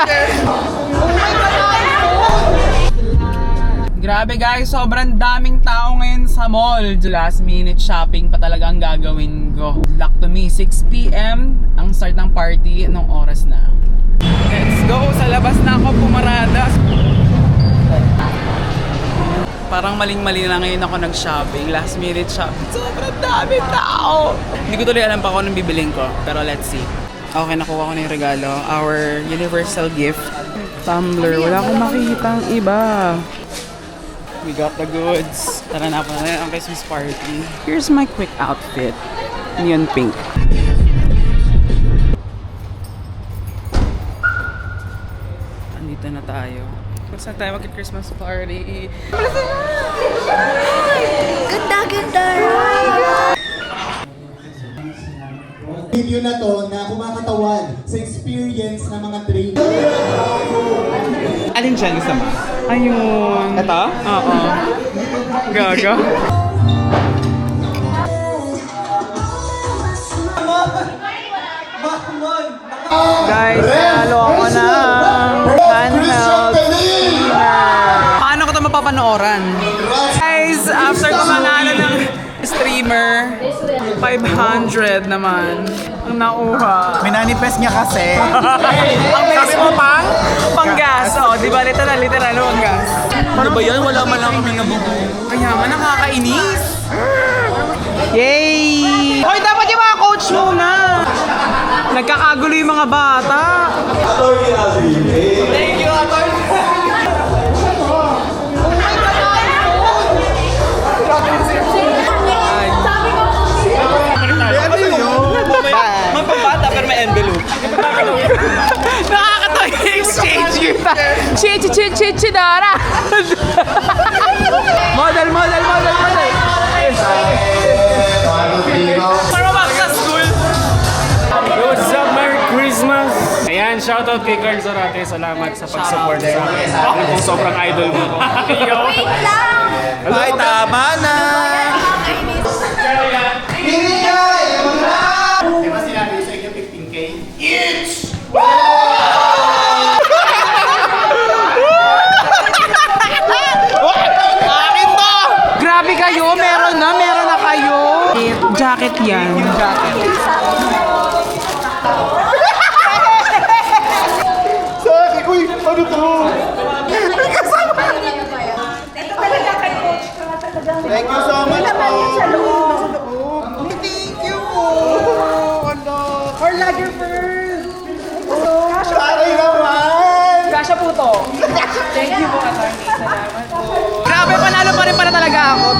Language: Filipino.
kita. Grabe guys, sobrang daming tao ngayon sa mall. Last minute shopping pa talaga ang gagawin ko. Luck to me, 6 PM ang start ng party. Anong oras na? Let's go! Sa labas na ako pumarada. Parang maling-mali na ngayon ako nag-shopping. Last minute shopping. Sobrang daming tao! Hindi ko tuloy alam pa kung anong bibiling ko. Pero let's see. Okay, nakuha ko na yung regalo. Our universal gift. Tumbler. Wala akong makikita ang iba. We got the goods. Tara na po na ang Christmas party. Here's my quick outfit. Neon pink. Andito na tayo. Basta tayo mag-Christmas party. Ganda, ganda! Video na to na kumakatawan sa experience ng mga trainer. Alin dyan gusto mo? Ayun. Ito? Oo. Gaga. Guys, nalo ako ng handheld streamer. Paano ko ito mapapanooran? Guys, after ko manalo ng streamer, 500 naman ang nakuha. Minanifest niya kasi. Ang sabi mo pang-gas. O, di ba? Literal, pang-gas. Ano ba yan? Wala man lang kami nabuko. Kaya man, nakakainis. Yay! Hoy, dapat yung mga coach muna. Nagkakagulo yung mga bata. Thank you, Ator. Mapabata pero may envelope. Nakakatawa yung exchange kita. Chidara. Model. Para mag sa school. What's up, Merry Christmas! Ayan, shoutout kay Carl Zorate. Salamat sa pag-support sa akin. Alam kong sobrang idol mo. Wait lang! Ay, tama na! Grabe kayo, meron na kayo. Jacket yan. Jacket. Uy, ano to? Thank you so much po. Thank you po. Ano? Carl Lagerfeld. Aray naman. Kasha po to. Thank you po, attorney. Salamat po. Grabe, panalo pa rin pala talaga ako.